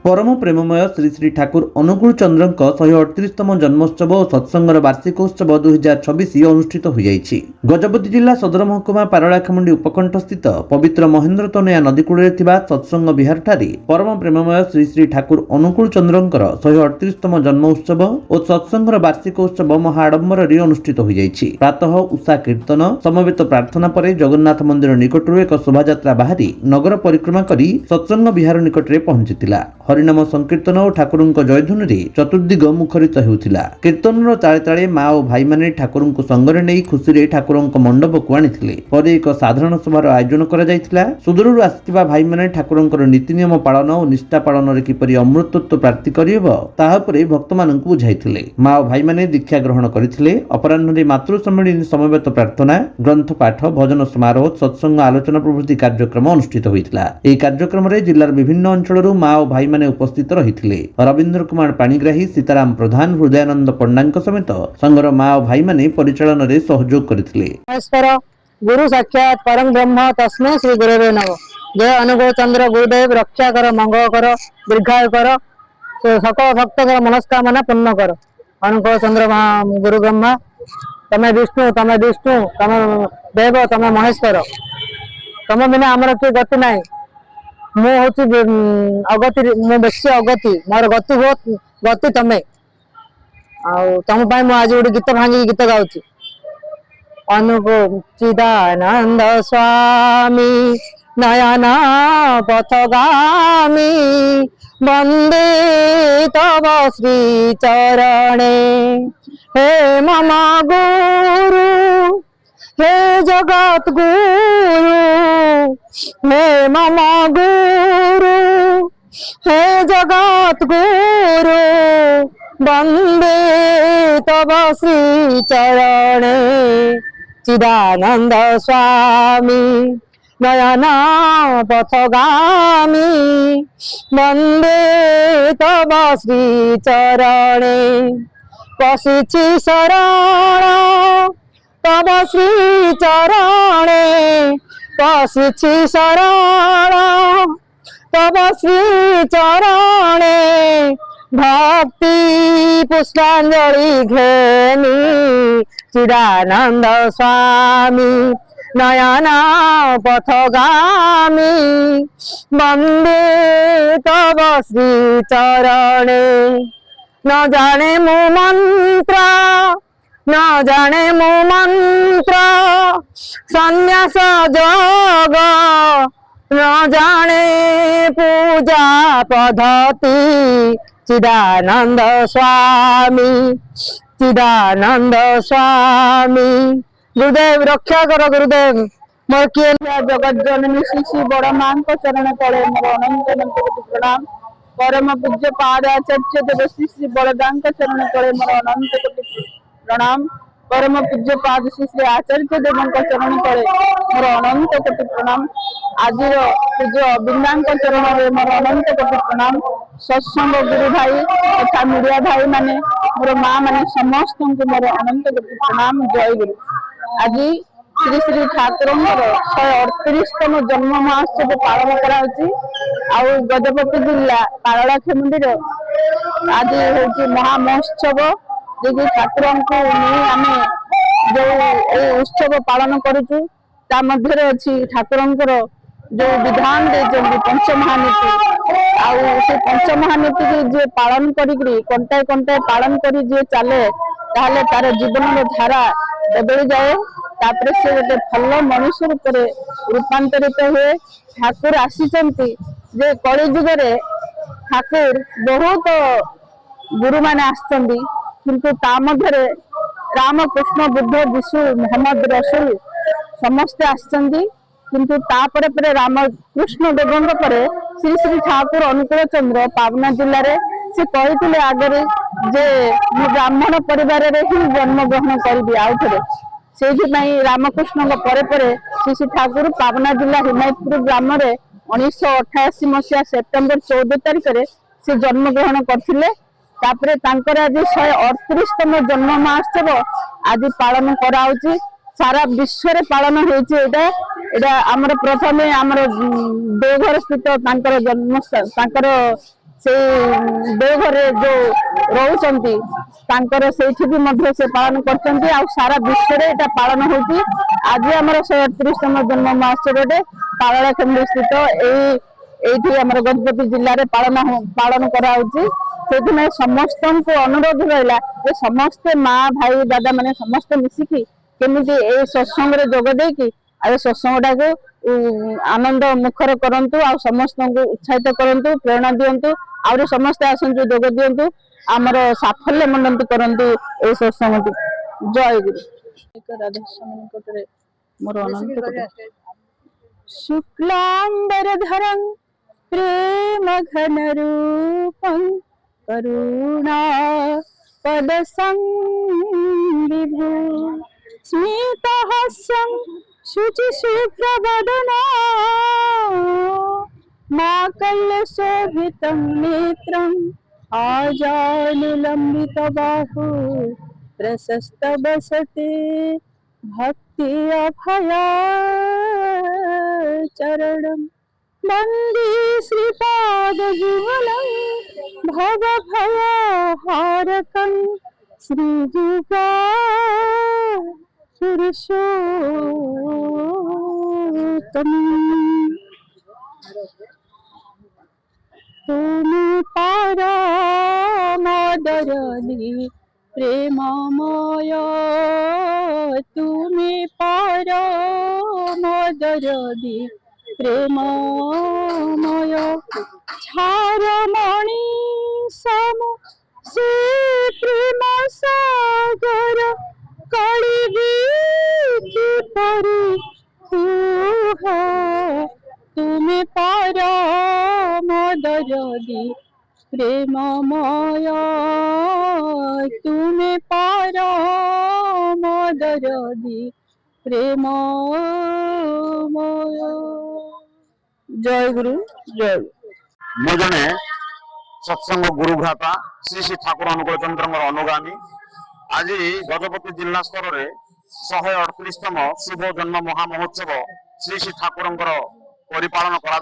परम प्रेममय श्री श्री ठाकुर अनुकूल चंद्र 138तम जन्मोत्सव और सत्संगर वार्षिकोत्सव 2026 अनुष्ठित हो जाइछि। गजपति जिला सदर महकुमा पारलाखेमुंडी उपकंठ स्थित पवित्र महेंद्र तनया नदीकूल सत्संग विहार ठारे परम प्रेममय श्री श्री ठाकुर अनुकूल चंद्र 138तम जन्मोत्सव और सत्संगर वार्षिकोत्सव महाआडंबर अनुष्ठित हो जाइछि। प्रातः उषा कीर्तन समवेत प्रार्थना पर जगन्नाथ मंदिर निकटरू एक शोभायात्रा बाहरी नगर परिक्रमा करी सत्संग विहार निकटरे पहुंचीला। हरिनाम संकीर्तन और ठाकुर जयध्वनि रे चतुर्दिग मुखरित होउथिला। कीर्तन ताले ताले माँ और भाई माने ठाकुर संगरे नहीं खुशी ठाकुर मंडप को आनिथिले। पर एक साधारण सभार आयोजन करा जायथिला। सुदूरରୁ ଆସିଥିବା भाई माने ठाकुरଙ୍କର नीति नियम पालन और निष्ठा पालन रे किपरि अमृतत्व प्राप्ति करियब ताहा परे भक्त माननकु बुझाइथिले। माँ और भाई माने दीक्षा ग्रहण करिथिले। अपराह्न रे मातृ सम्मेलन समवेत प्रार्थना ग्रंथ पाठ भजन समारोह सत्संग आलोचना प्रभृति कार्यक्रम अनुष्ठित होइथिला। एही कार्यक्रम रे जिल्लार विभिन्न अंचलरू माँ और भाई माने उपस्थित रहिथिले। रविंद्र कुमार पाणिग्राही सीताराम प्रधान हृदयानंद पंडांक समेत संघर माँ और भाई माने परिचालन रे सहयोग करथिले। नमस्कार। गुरु साक्षात परम ब्रह्म तस्मै श्री गुरुवे नमः। जय अनुकूल चंद्र गुरुदेव रक्षा कर मंगल कर दीर्घायु कर सकल भक्त मनस्कामना पूर्ण कर। अनुकूल चंद्र गुरु ब्रह्मा तमे विष्णु तमे देव तमे महेश्वर तम बिना आमर किए गति ना। अगति बेसी अगति मोर गति बहुत गति तमे तुम आज गोटे गीत भांगी गीत गाउची। अनुकूल चिदानंद स्वामी नयना पथगामी वंदे तव श्री चरणे हे मम गुरु हे जगत गुरु हे मम गुरु हे जगत गुरु वंदे तव श्री चरणे चिदानंद स्वामी नयना पथगामी वंदे तव श्री चरणे पशिछि शरण तव श्री चरणे पशिछि शरण तव श्री चरणे भक्ति पुष्पांजलि घेनी चिदानंद स्वामी नयना पथगामी वंदे तव श्री चरणे न जाने मु मंत्र न जाने मु मंत्र संन्यास जोग न जाने पूजा पद्धति चिदानंद स्वामी चिदानंद स्वामी गुरुदेव रक्षा कर। गुरुदेव मोर किए जगत जननी श्री श्री बड़ मां चरण तले मोर अनंत अनंत प्रणाम। परम पूज्य पाद आचार्य देव श्री श्री बड़दा चरण तले मोर अनंत कोटि प्रणाम। परम पूज्य पाद श्री श्री आचार्य देव चरण तले मोर अनंत कोटि प्रणाम। आज पूज्य बिंदा चरण में मोर अनंत कोटि प्रणाम। सत्संग गुरु भाई तथा मीडिया भाई माने मोर माँ माने समस्त मोर अनंत कोटि प्रणाम। जय गुरु। आज श्री श्री ठाकुर 138तम जन्म महोत्सव पालन कर गजपति जिला पारलाखेमुंडी आज हूँ महामहोत्सव जे ठाकुर आम जो उत्सव पालन करुचु ता मध्य अच्छी ठाकुर जो विधान दे पंचमहानीति से पंचमहानीति की जे पालन करी कंटाए कंटाए पालन करी जे चले ताहले तार जीवन धारा बदली जाए। तापर से गोटे भल मनुष्य रूप रूपांतरित हुए। ठाकुर आसीचंती जे कली जुगरे ठाकुर बहुत गुरु माने आसचंती किंतु ता मध्यरे राम कृष्ण बुद्ध विष्णु मोहम्मद रसूल समस्ते आसचंती किंतु तापर परे राम कृष्ण देवंग परे श्री श्री ठाकुर अनुकूल चंद्र पावना जिले में से कहते आगे जे ब्राह्मण परिवार ही जन्म ग्रहण करी आउ थे से रामकृष्ण श्री श्री ठाकुर पावना जिला हिमायतपुर ग्राम 1988 मसीहा सेप्टेम्बर 14 तारिख में से जन्म ग्रहण करते। आज 138तम जन्म महोत्सव आज पालन कराउची। सारा विश्व रे पालन होइचे। एटा आमर प्रथमे आमर देवघर स्थित जन्मस्थान से देवघर जो रोचंती तांकर सेठी भी मध्य से पालन करछंती आ सारा विश्व रे एटा पालन होती। आज हमर 138तम जन्म महोत्सव रे पारଳାଖେମୁଣ୍ଡି स्थित एठी हमर गजपति जिल्ला रे पालन करा होची। से समस्त को अनुरोध रहा जे समस्ते माँ भाई दादा माने समस्ते मिसिकी केमिति ए सत्संग रे जोग देकी आ सत्संग टाको आनंद मुखर करंतु आ समस्त को उत्साहित करंतु प्रेरणा दियंतु आउर समस्ते आसंतु जोग दियंतु आमर साफल्य मंडंतु करंतु ए सत्संग। जय गुरु। एक राधा स्वामी निकटरे मोर अनंत शुक्लांबरधरं प्रेम घन रूपं करुणा पदसं विभु स्मितहास्यं शुचिशुभ्रवदना माकल्यशोभितं नेत्रम् आजानुलम्बितबाहु प्रशस्तवसते भक्ति अभयाचरणं वन्दे श्रीपादयुगलं भवभयहारकं श्रीयुगा पुरुषोत्तमम्। तुमि परमादरणी प्रेममय तुमि परमादरणी प्रेममय झारमणि सम से प्रेम सागर कलिगी की परी तुमि परमादरणी प्रेममय तुमि परमादरणी प्रेममय। जय गुरु जय गुरु। मु जने सत्संग गुरु भ्राता श्री श्री ठाकुर अनुकूल चंद्र अनुगामी आज गजपति जिला स्तर में 138तम शुभ जन्म महामहोत्सव श्री श्री ठाकुर परिपालन करा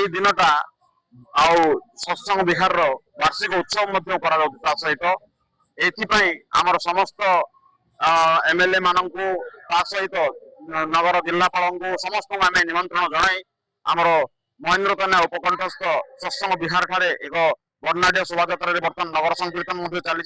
दिनटा आउ सत्संग विहार वार्षिक उत्सव सहित आमर समस्त एमएलए मानू सहित नगर जिलापाल समस्त आम निमंत्रण जनाई आमर महेन्द्र कन्या उपकंठस्थ सत्संग विहार ठारे एक वर्णाढ़ शोभा बर्तमान नगर संकीर्तन चली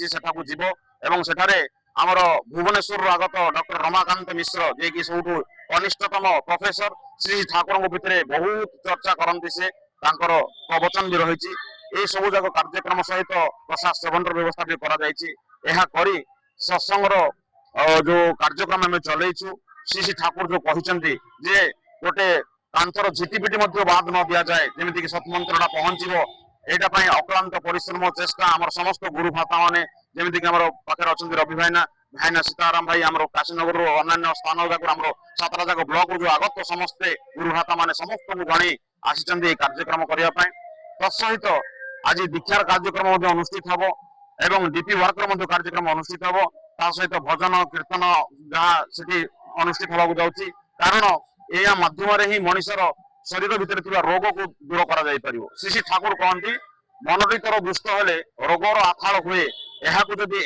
जीव एवं सेठारे आमर भुवनेश्वर आगत डॉक्टर रमाकांत मिश्र जे कि सब कनिष्ठतम प्रोफेसर श्री ठाकुर भितर बहुत चर्चा करती से प्रवचन भी रही सब जाक कार्यक्रम सहित प्रसाद सेवन व्यवस्था भी करी सत्संग जो कार्यक्रम आम चलैचु श्री श्री ठाकुर जो कहते जे गोटे कांथर झिटिपिटी बाद न दि जाए जमीक सतमंत्रटा पहुंचो यहाँ अक्लांत परिश्रम चेष्टा आम समस्त गुरु भाता मैंने जमीक पाखे अच्छा रवि भाईना भाईना सीताराम भाई आम काशीनगर अन्य स्थान जाक सातटा जाक ब्लॉक जो आगत समस्ते गुरु भाता मैंने समस्त को जन आसी कार्यक्रम करने तत्सहित आज दीक्षार कार्यक्रम अनुष्ठित हम एवं डीपी वर्कर कार्यक्रम अनुष्ठित हम सहित भजन कीर्तन जहाँ से अनुष्ठित होगा जाऊँगी कारण या माध्यम ही मनुष्यर शरीर भितर रोग को दूर कर श्री श्री ठाकुर कहती मनटी तोर दुष्ट हेले रोगर आखाड़ हुए यह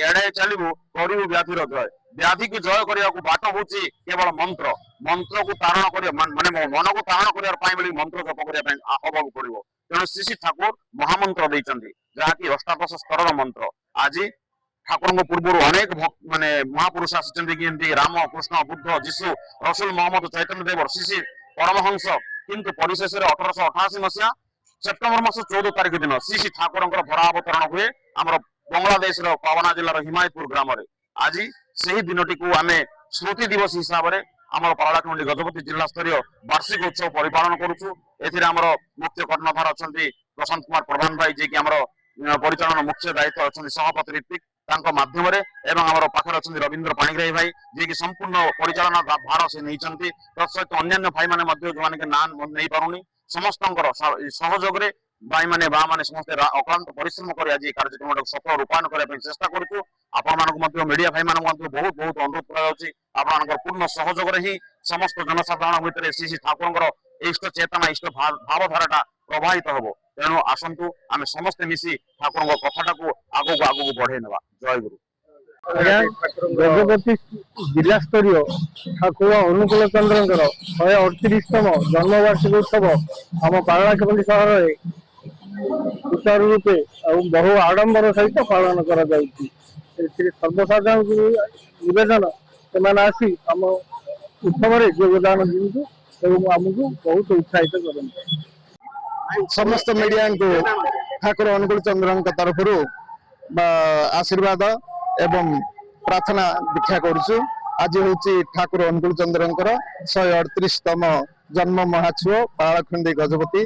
एड़ाई चलू करू व्याधि जय व्याधि को जय करने को बाट हूँ केवल मंत्र मंत्र को तारण कर माने मन को तारण करने मंत्र जप करने हवा पड़ो तेणु श्री श्री ठाकुर महामंत्र देते जहाँकि अष्टादश स्तर मंत्र आज ठाकुर पूर्व अनेक माने महापुरुष आसी राम कृष्ण बुद्ध जीशु रसूल मोहम्मद चैतन्य देव श्री श्री परमहंस किंतु परिशेष 1888 मसीहा सेप्टेम्बर मास 14 तारिख दिन श्री श्री ठाकुर भरा अवतरण हुए आमर बांग्लादेश पावना जिलार हिमायतपुर ग्राम आज से ही दिनटी को आम स्मृति दिवस हिसाब से आम पारଳାଖେମୁଣ୍ଡି गजपति जिला स्तरीय वार्षिक उत्सव परिपालन करुचु एमर मुख्य कर्णधार अच्छा प्रशांत कुमार प्रधान भाई जी की परिचालन मुख्य दायित्व अच्छा सभापति ऋत्विक माध्यम पाखे अच्छा रवींद्र पाणिग्राही भाई जी की संपूर्ण परिचालना भार से नहीं तत्सहित अन्य भाई मैंने जो मैंने ना नहीं पारुनी समस्त सहयोग भाई मैंने बा मैंने समस्त अक्लांत परिश्रम कर आज कार्यक्रम सफल रूपायन करने चेष्टा करूँ आपण मीडिया भाई मान बहुत बहुत अनुरोध कर पूर्ण सहयोग ही समस्त जनसाधारण भितर श्री श्री ठाकुर इष्ट चेतना इष्ट भावधारा ପ୍ରବାହିତ ହେବ। ତେଣୁ ଆସନ୍ତୁ ଆମେ ସମସ୍ତେ ମିଶି ଠାକୁରଙ୍କ କଥାଟାକୁ ଆଗକୁ ଆଗକୁ ବଢେଇ ନେବା। ଜୟ ଗୁରୁ। ଆଜ୍ଞା, ଗଜପତି ଜିଲ୍ଲା ସ୍ତରୀୟ ଠାକୁର ଅନୁକୂଳ ଚନ୍ଦ୍ରଙ୍କର 138ତମ ଜନ୍ମବାର୍ଷିକୀ ଉତ୍ସବ ଆମ ପାରଳାଖେମୁଣ୍ଡି ସହରରେ ସୁଚାରୁ ରୂପେ ଆଉ ବହୁ ଆଡମ୍ବର ସହିତ ପାଳନ କରାଯାଉଛି। ଏଥିରେ ସର୍ବସାଧାରଣଙ୍କୁ ନିବେଦନ ସେମାନେ ଆସି ଆମ ଉତ୍ସବରେ ଯୋଗଦାନ ଦିଅନ୍ତୁ ଏବଂ ଆମକୁ ବହୁତ ଉତ୍ସାହିତ କରନ୍ତୁ। ସମସ୍ତ ମିଡିଆଙ୍କୁ ଠାକୁର ଅନୁକୂଳ ଚନ୍ଦ୍ରଙ୍କ ତରଫରୁ ଆଶୀର୍ବାଦ ଏବଂ ପ୍ରାର୍ଥନା ଦୀକ୍ଷା କରୁଛୁ। ଆଜି ହଉଛି ଠାକୁର ଅନୁକୂଳ ଚନ୍ଦ୍ରଙ୍କର 138ତମ ଜନ୍ମ ମହାତ୍ସବ ପାରଳାଖେମୁଣ୍ଡି ଗଜପତି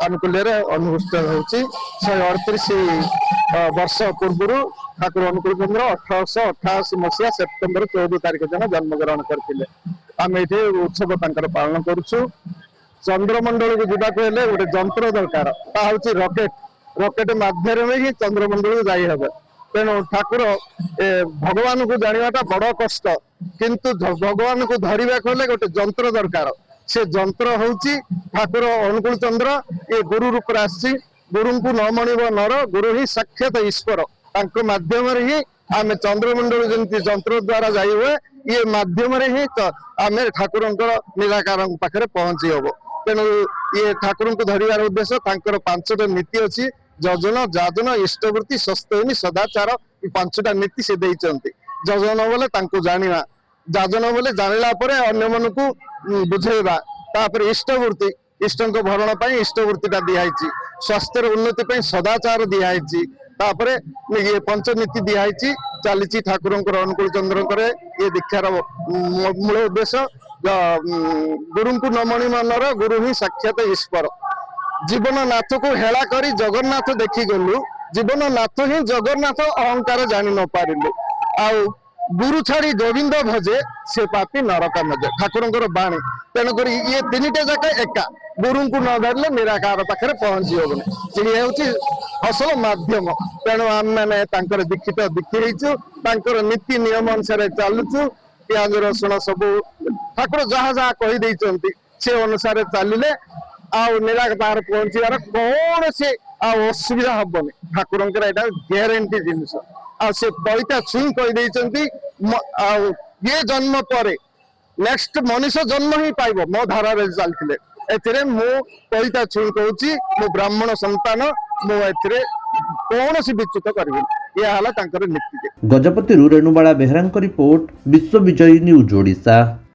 ଆନୁକୂଲ୍ୟରେ ଅନୁଷ୍ଠିତ ହେଉଛି। 138 ବର୍ଷ ପୂର୍ବରୁ ଠାକୁର ଅନୁକୂଳ ଚନ୍ଦ୍ର 1888 ମସିହା ସେପ୍ଟେମ୍ବର 14 ତାରିଖ ଦିନ ଜନ୍ମଗ୍ରହଣ କରିଥିଲେ। ଆମେ ଏଠି ଉତ୍ସବ ତାଙ୍କର ପାଳନ କରୁଛୁ। ଚନ୍ଦ୍ରମଣ୍ଡଳକୁ ଯିବାକୁ ହେଲେ ଗୋଟେ ଯନ୍ତ୍ର ଦରକାର, ତାହା ହଉଛି ରକେଟ। ରକେଟ ମାଧ୍ୟମରେ ହିଁ ଚନ୍ଦ୍ରମଣ୍ଡଳକୁ ଯାଇ ହେବ। ତେଣୁ ଠାକୁର ଭଗବାନଙ୍କୁ ଜାଣିବାଟା ବଡ କଷ୍ଟ, କିନ୍ତୁ ଭଗବାନଙ୍କୁ ଧରିବାକୁ ହେଲେ ଗୋଟେ ଯନ୍ତ୍ର ଦରକାର। ସେ ଯନ୍ତ୍ର ହଉଛି ଠାକୁର ଅନୁକୂଳ ଚନ୍ଦ୍ର। ଏ ଗୁରୁ ରୂପରେ ଆସିଛି। ଗୁରୁଙ୍କୁ ନ ମଣିବ ନର, ଗୁରୁ ହିଁ ସାକ୍ଷାତ ଈଶ୍ୱର। ତାଙ୍କ ମାଧ୍ୟମରେ ହିଁ ଆମେ ଚନ୍ଦ୍ରମଣ୍ଡଳ ଯେମିତି ଯନ୍ତ୍ର ଦ୍ଵାରା ଯାଇ ହୁଏ, ଇଏ ମାଧ୍ୟମରେ ହିଁ ଆମେ ଠାକୁରଙ୍କର ନିରାକାରଙ୍କ ପାଖରେ ପହଞ୍ଚି ହବ। ତେଣୁ ଇଏ ଠାକୁରଙ୍କୁ ଧରିବାର ଉଦ୍ଦେଶ୍ୟ, ତାଙ୍କର 5ଟା ନୀତି ଅଛି। ଯଜନ, ଯାଜନ, ଇଷ୍ଟବୃତ୍ତି, ସ୍ୱସ୍ତୟନୀ, ସଦାଚାର, ଏ 5ଟା ନୀତି ସେ ଦେଇଛନ୍ତି। ଯଜନ ବୋଲେ ତାଙ୍କୁ ଜାଣିବା, ଯାଜନ ବୋଲେ ଜାଣିଲା ପରେ ଅନ୍ୟମାନଙ୍କୁ ବୁଝେଇବା। ତାପରେ ଇଷ୍ଟବୃତ୍ତି, ଇଷ୍ଟଙ୍କ ଭରଣ ପାଇଁ ଇଷ୍ଟବୃତ୍ତିଟା ଦିଆହେଇଛି। ସ୍ୱାସ୍ଥ୍ୟର ଉନ୍ନତି ପାଇଁ ସଦାଚାର ଦିଆହେଇଛି। ତାପରେ ଇଏ 5 ନୀତି ଦିଆହେଇଛି। ଚାଲିଛି ଠାକୁରଙ୍କର ଅନୁକୂଳ ଚନ୍ଦ୍ରଙ୍କର ଏ ଦୀକ୍ଷାର ମୂଳ ଉଦ୍ଦେଶ୍ୟ। ଗୁରୁଙ୍କୁ ନ ମଣିବ ନର, ଗୁରୁ ହିଁ ସାକ୍ଷାତ ଈଶ୍ୱର। ଜୀବନ ନାଥକୁ ହେଳା କରି ଜଗନ୍ନାଥ ଦେଖି ଗଲୁ, ଜୀବନ ନାଥ ହିଁ ଜଗନ୍ନାଥ ଅହଙ୍କାର ଜାଣି ନ ପାରିଲୁ। ଆଉ ଗୁରୁ ଛାଡି ଗୋବିନ୍ଦ ଭଜେ, ସେ ପାପି ନରକ ମଜେ, ଠାକୁରଙ୍କର ବାଣୀ। ତେଣୁକରି ଇଏ 3ଟା ଯାକ ଏକା। ଗୁରୁଙ୍କୁ ନ ଧରିଲେ ନିରାକାର ପାଖରେ ପହଞ୍ଚି ହବନି। ଇଏ ହେଉଛି ଅସଲ ମାଧ୍ୟମ। ତେଣୁ ଆମେ ମାନେ ତାଙ୍କର ଦୀକ୍ଷିତ ଦୀକ୍ଷି ହେଇଛୁ, ତାଙ୍କର ନୀତି ନିୟମ ଅନୁସାରେ ଚାଲୁଛୁ। ପିଆଜ ରସୁଣ ସବୁ ଠାକୁର ଯାହା ଯାହା କହିଦେଇଛନ୍ତି ସେ ଅନୁସାରେ ଚାଲିଲେ ଆଉ ନିରାକାର ପହଞ୍ଚିବାର କୌଣସି ଆଉ ଅସୁବିଧା ହବନି। ଠାକୁରଙ୍କର ଏଇଟା ଗ୍ୟାରେଣ୍ଟି ଜିନିଷ। ଆଉ ସେ ପଇତା ଛୁଇଁ କହିଦେଇଛନ୍ତି, ଆଉ ଇଏ ଜନ୍ମ ପରେ ନେକ୍ସଟ ମଣିଷ ଜନ୍ମ ହିଁ ପାଇବ ମୋ ଧାରାରେ ଚାଲିଥିଲେ। ଏଥିରେ ମୁଁ ପଇତା ଛୁଇଁ କହୁଛି, ମୁଁ ବ୍ରାହ୍ମଣ ସନ୍ତାନ, ମୁଁ ଏଥିରେ କୌଣସି ବିଚ୍ୟୁତ କରିବିନି। ଏହା ହେଲା ତାଙ୍କର ନୀତି। ଗଜପତିରୁ ରେଣୁବାଳା ବେହେରାଙ୍କ ରିପୋର୍ଟ, ବିଶ୍ୱ ବିଜୟୀ ନ୍ୟୁଜ ଓଡ଼ିଶା।